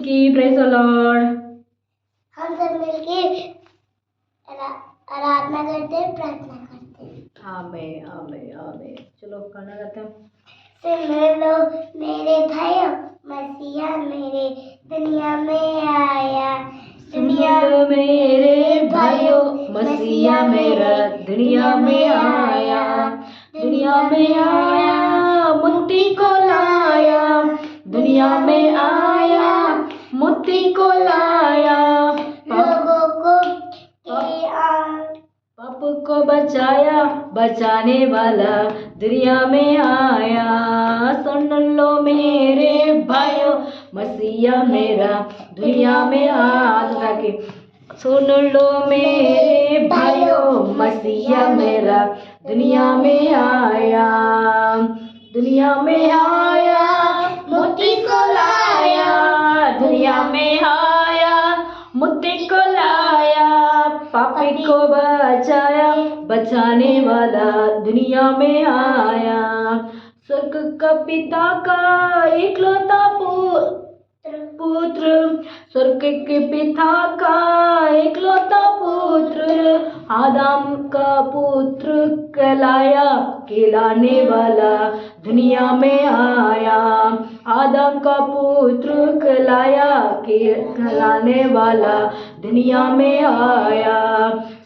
की praise the Lord. हम सब मिलके आराधना करते हैं, प्रार्थना करते हैं। आमीन आमीन आमीन। चलो गाना गाते हैं। सुन लो मेरे भाइयों, मसीहा मेरे दुनिया में आया। दुनिया मेरे भाइयों, मसीहा मेरा दुनिया में आया। दुनिया में आया, मुक्ति को लाया। दुनिया में आया, मुक्ति को लाया। लोगों को पाप को बचाया, बचाने वाला दुनिया में आया। सुन लो मेरे भाइयों, मसीहा मेरा दुनिया में आया। सुन लो मेरे भाइयों, मसीहा मेरा दुनिया में आया। दुनिया में आया, मुक्ति को लाया। दुनिया में आया, मुक्ति को लाया। पापी को बचाया, बचाने वाला दुनिया में आया। स्वर्ग का पिता का इकलौता पुत्र, स्वर्ग के पिता का इकलौता पुत्र, आदम का पुत्र कहलाया, कहलाने वाला दुनिया में आया। आदम का पुत्र कहलाया, कहलाने वाला दुनिया में आया।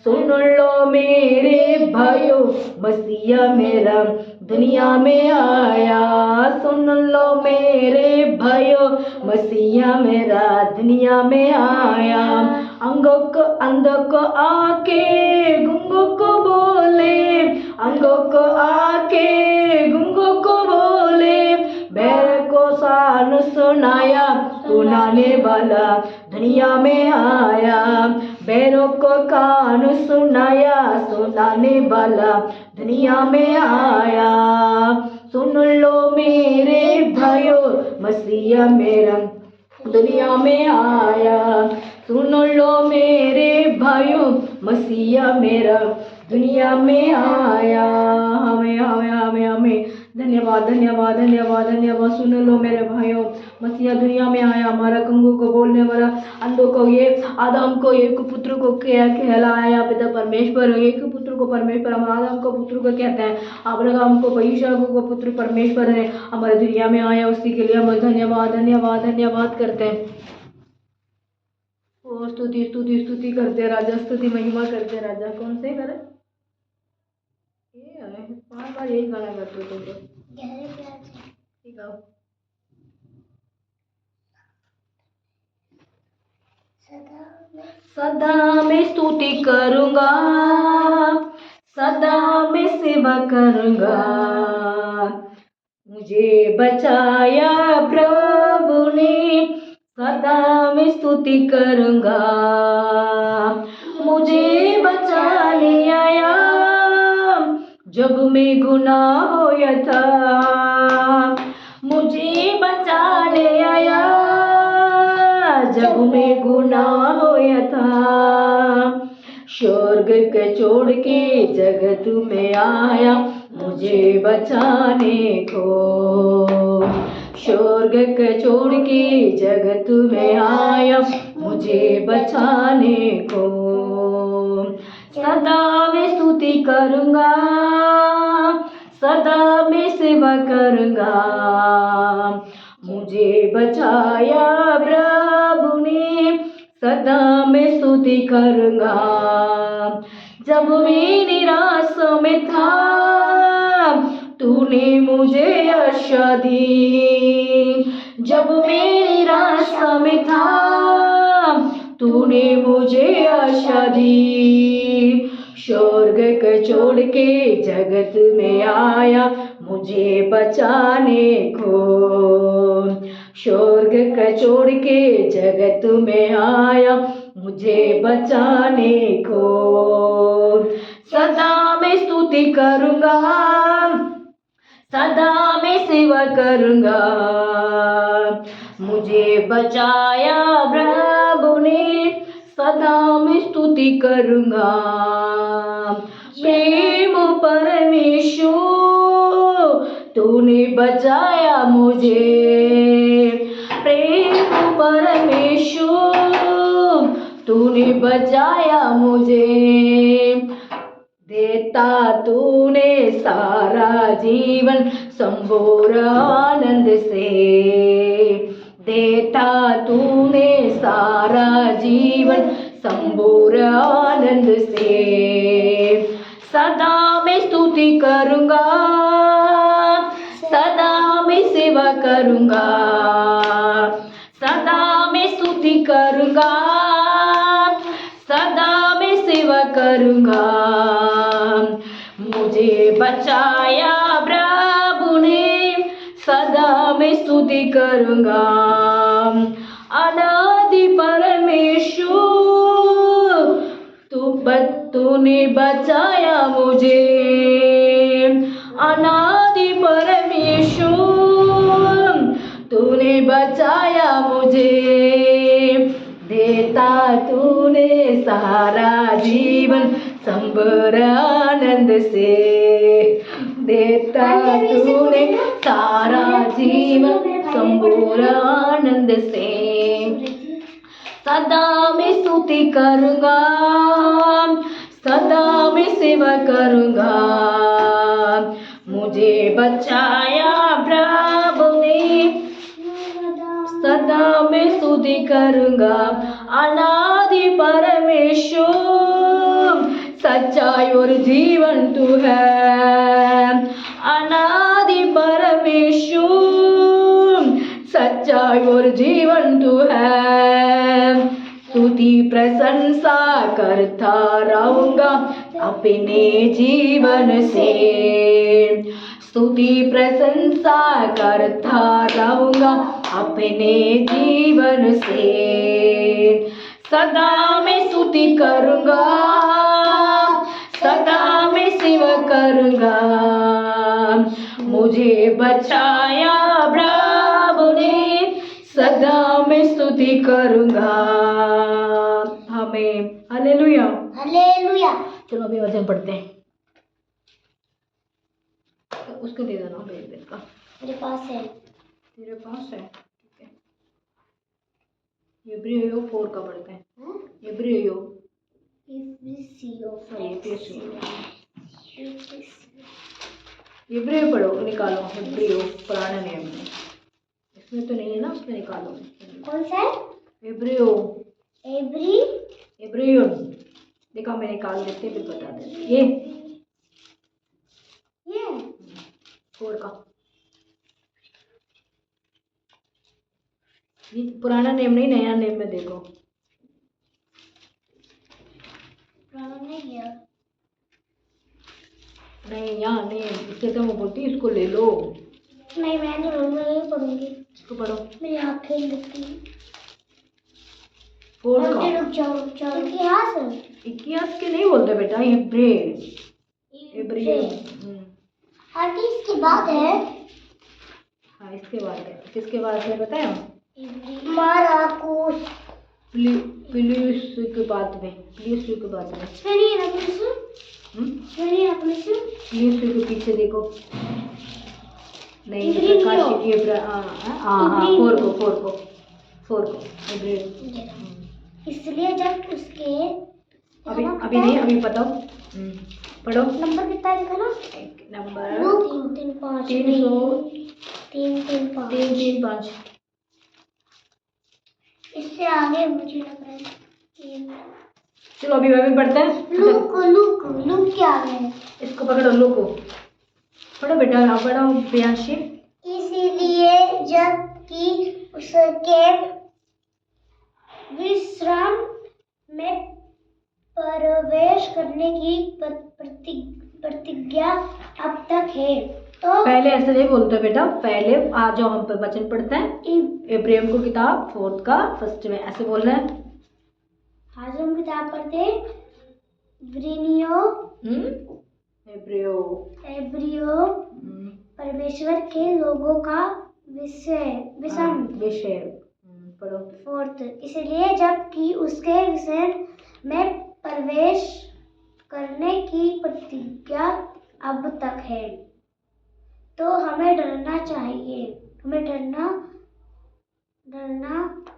सुन लो मेरे भाइयों, मसीहा मेरा दुनिया में आया। सुन लो मेरे भाइयों, मसीहा मेरा दुनिया में आया। अंधों को आके गूंगों को बोले, अंधों को आके गूंगों को बोले। बैर को सान सुनाया, सुनाने वाला दुनिया में आया। बैरों को कान सुनाया, सुनाने वाला दुनिया में आया। सुन लो मेरे भाइयों, मसीहा मेरा दुनिया में आया। सुन लो मेरे भाइयों, मसीहा मेरा दुनिया में आया। हमें हमें हमें हमें धन्यवाद धन्यवाद धन्यवाद धन्यवाद। सुन लो मेरे भाइयों, मसीहा दुनिया में आया। हमारा गंगों को बोलने वाला, अंधों को, ये आदम को, एक पुत्र को कहलाया पिता परमेश्वर। एक पुत्र को परमेश्वर, हम आदम को पुत्र को कहते हैं, अब्राहम को, यीशु को पुत्र परमेश्वर ने हमारे दुनिया में आया। उसी के लिए हम धन्यवाद धन्यवाद धन्यवाद करते हैं और स्तुति स्तुति स्तुति करते हैं राजा, स्तुति महिमा करते हैं राजा। कौन से करे ये 5 बार यही गाना करते हो तुम ठीक है। सदा मैं स्तुति करूंगा, सदा मैं सेवा करूंगा। मुझे बचाया प्रभु ने, सदा मैं स्तुति करूंगा। मुझे बचाने आया जब मैं गुनाह होया था। मुझे बचाने आया जब मैं गुनाह होया था। स्वर्ग के छोड़ के जगत में आया मुझे बचाने को। स्वर्ग के छोड़ के जगत में आया मुझे बचाने को। सदा मैं स्तुति करूंगा, सदा मैं सेवा करूंगा। मुझे बचाया प्रभु ने, सदा मैं स्तुति करूंगा। जब मैं निराश में था तूने मुझे आशा दी। जब मैं निराश में था तूने मुझे आशा दी। स्वर्ग को छोड़ के जगत में आया मुझे बचाने को। स्वर्ग को छोड़ के जगत में आया मुझे बचाने को। सदा मैं स्तुति करूंगा, सदा मैं सेवा करूंगा। मुझे बचाया प्रभु ने, सदा मैं स्तुति करूंगा। प्रेम परमेश्वर तूने बचाया मुझे। प्रेम परमेश्वर तूने बचाया मुझे, देता तूने सारा जीवन संपूर्ण आनंद से, देता तूने सारा जीवन संपूर्ण आनंद से। सदा मैं स्तुति करूँगा, सदा मैं सेवा करूँगा, सदा मैं स्तुति करूँगा, सदा मैं सेवा करूँगा। मुझे बचाया प्रभु ने, सदा मैं स्तुति करूँगा। अनादि परमेश्वर तूने बचाया मुझे, अनादि परमेश्वर तूने बचाया मुझे, देता तूने सारा जीवन संपूर्ण आनंद से, देता तूने सारा जीवन संपूर्ण आनंद से। सदा मैं स्तुति करूँगा, सदा मैं सेवा करूँगा। मुझे बचाया प्रभु ने, सदा मैं स्तुति करूँगा। अनादि परमेश्वर सच्चाई और जीवन तू है, अनादि परमेश्वर सच्चाई और जीवन तू है। स्तुति प्रशंसा करता रहूँगा अपने जीवन से, स्तुति प्रशंसा करता रहूँगा अपने जीवन से। सदा मैं स्तुति करूँगा, सदा मैं सेवा करूँगा। मुझे बचाया प्रभु ने, सदा मैं स्तुति करूँगा। हमें हालेलुया, हालेलुया। चलो अभी वचन पढ़ते हैं। तो उसको दे देना बेल का, मेरे पास है। तेरे पास है, ठीक है। इब्रियो 4 का पढ़ते हैं। इब्रियो इब्रियो पढ़ो, निकालो इब्रियो पुराने नियम में, इसमें तो नहीं है ना, उसमें निकालो। कौन सा है? इब्रियो, इब्रियो देखा, मैं निकाल देते फिर बता देते। ये 4 का, ये पुराना नेम नहीं, नया नेम में देखो। पुराना नहीं है। नहीं यहाँ नहीं, इससे तो मैं बोलती इसको ले लो। नहीं मैं नहीं पढ़ूंगी। इसको पढ़ो, मेरी आँखें लिखती। 4 का। रुक जाओ। इतिहास के नहीं बोलते बेटा, इब्रियो। आंटी इसके बाद है। हाँ इसके बाद है, किसके बाद है बताया? माराकुस। प्लीज के बाद में, प्लीज के बाद में। प्लीज के पीछे देखो। नहीं प्रकाश, ये हाँ 4 को इब्रियो। इसलिए जब उसके अभी नहीं, अभी बताओ। पढ़ो। नंबर कितना है देखा ना? नंबर 335। इससे आगे मुझे लग रहा है। चलो अभी पढ़ते हैं। लुक क्या है? इसको पकड़ो, लुक को पढ़ो बेटा, हाँ पढ़ो प्रियांशी। इसीलिए जबकि उसके विश्राम में प्रवेश करने की प्रतिज्ञा अब तक है। तो पहले ऐसे नहीं बोलते बेटा, पहले आज जो हम वचन पढ़ते हैं इब्राहिम को किताब 4 का 1 में ऐसे बोलना है। आज हम किताब पढ़ते हैं इब्रियो परमेश्वर के लोगों का विषय पढ़ो। 4 इसलिए जबकि उसके विषय में प्रवेश करने की प्रतिज्ञा अब तक है, तो हमें डरना चाहिए। हमें डरना